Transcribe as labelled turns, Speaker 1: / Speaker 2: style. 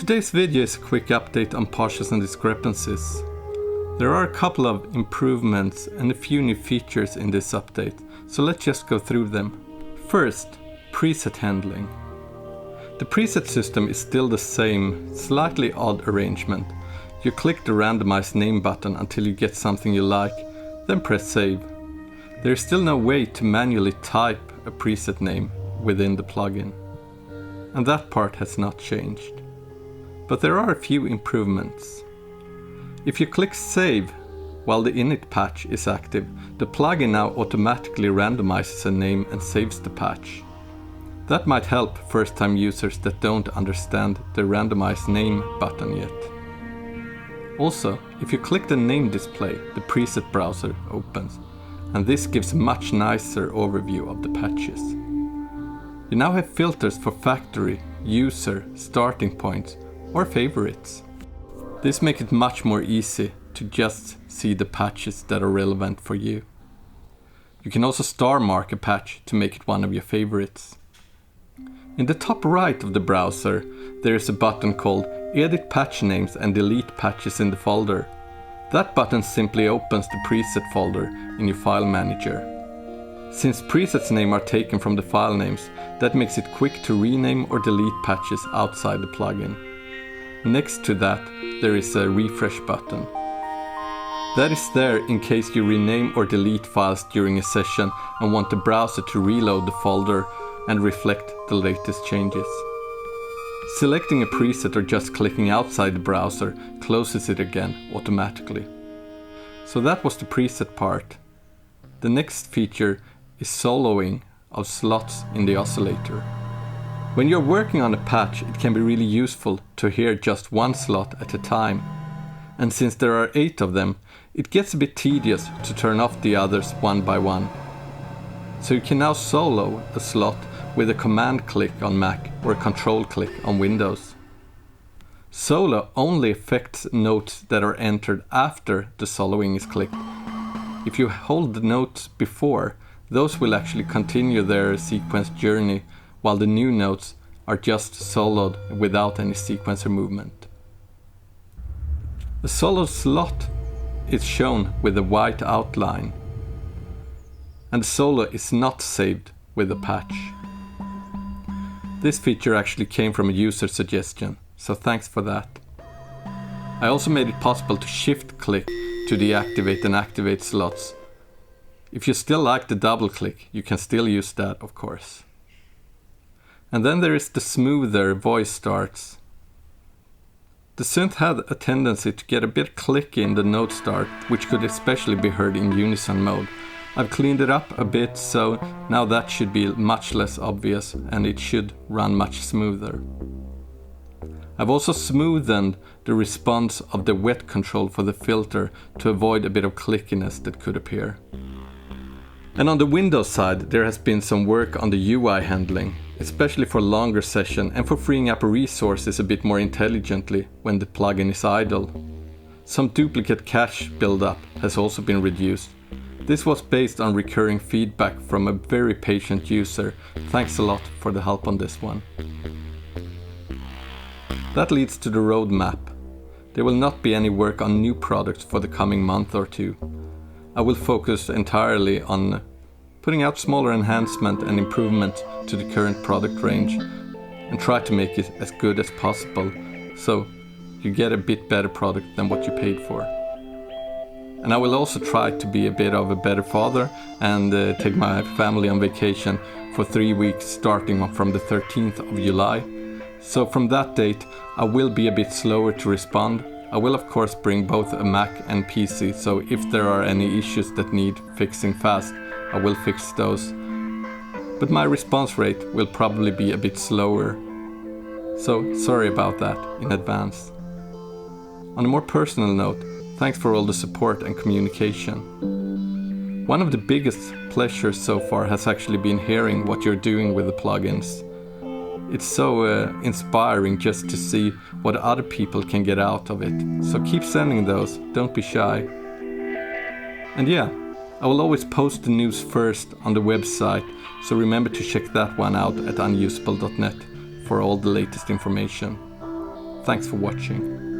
Speaker 1: Today's video is a quick update on Partials and Discrepancies. There are a couple of improvements and a few new features in this update, so let's just go through them. First, preset handling. The preset system is still the same, slightly odd arrangement. You click the randomize name button until you get something you like, then press save. There is still no way to manually type a preset name within the plugin, and that part has not changed. But there are a few improvements. If you click save while the Init Patch is active, the plugin now automatically randomizes a name and saves the patch. That might help first-time users that don't understand the randomize name button yet. Also, if you click the name display, the preset browser opens, and this gives a much nicer overview of the patches. You now have filters for factory, user, starting points, or favorites. This makes it much more easy to just see the patches that are relevant for you. You can also star mark a patch to make it one of your favorites. In the top right of the browser, there is a button called Edit Patch Names and Delete Patches in the folder. That button simply opens the preset folder in your file manager. Since presets name are taken from the file names, that makes it quick to rename or delete patches outside the plugin. Next to that, there is a refresh button. That is there in case you rename or delete files during a session and want the browser to reload the folder and reflect the latest changes. Selecting a preset or just clicking outside the browser closes it again automatically. So that was the preset part. The next feature is soloing of slots in the oscillator. When you're working on a patch, it can be really useful to hear just one slot at a time. And since there are 8 of them, it gets a bit tedious to turn off the others one by one. So you can now solo a slot with a command click on Mac or a control click on Windows. Solo only affects notes that are entered after the soloing is clicked. If you hold the notes before, those will actually continue their sequence journey, while the new notes are just soloed without any sequencer movement. The solo slot is shown with a white outline, and the solo is not saved with a patch. This feature actually came from a user suggestion, so thanks for that. I also made it possible to shift click to deactivate and activate slots. If you still like the double click, you can still use that, of course. And then there is the smoother voice starts. The synth had a tendency to get a bit clicky in the note start, which could especially be heard in unison mode. I've cleaned it up a bit, so now that should be much less obvious and it should run much smoother. I've also smoothened the response of the wet control for the filter to avoid a bit of clickiness that could appear. And on the Windows side, there has been some work on the UI handling, especially for longer sessions and for freeing up resources a bit more intelligently when the plugin is idle. Some duplicate cache buildup has also been reduced. This was based on recurring feedback from a very patient user. Thanks a lot for the help on this one. That leads to the roadmap. There will not be any work on new products for the coming month or two. I will focus entirely on putting out smaller enhancement and improvement to the current product range and try to make it as good as possible so you get a bit better product than what you paid for. And I will also try to be a bit of a better father and take my family on vacation for 3 weeks starting from the 13th of July. So from that date I will be a bit slower to respond. I will of course bring both a Mac and PC, so if there are any issues that need fixing fast, I will fix those. But my response rate will probably be a bit slower. So sorry about that in advance. On a more personal note, thanks for all the support and communication. One of the biggest pleasures so far has actually been hearing what you're doing with the plugins. It's so inspiring just to see what other people can get out of it. So keep sending those, don't be shy. And yeah, I will always post the news first on the website, so remember to check that one out at unusable.net for all the latest information. Thanks for watching.